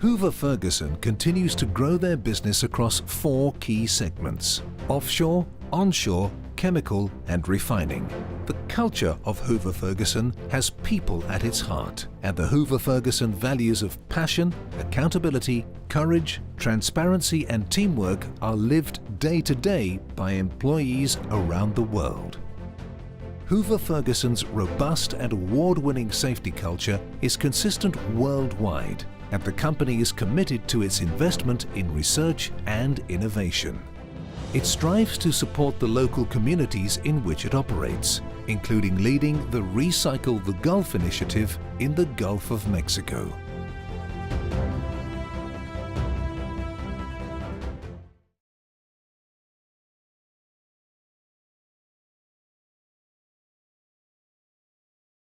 Hoover Ferguson continues to grow their business across 4 key segments: offshore, onshore, chemical and refining. The culture of Hoover Ferguson has people at its heart, and the Hoover Ferguson values of passion, accountability, courage, transparency and teamwork are lived day to day by employees around the world. Hoover Ferguson's robust and award-winning safety culture is consistent worldwide, and the company is committed to its investment in research and innovation. It strives to support the local communities in which it operates, including leading the Recycle the Gulf initiative in the Gulf of Mexico.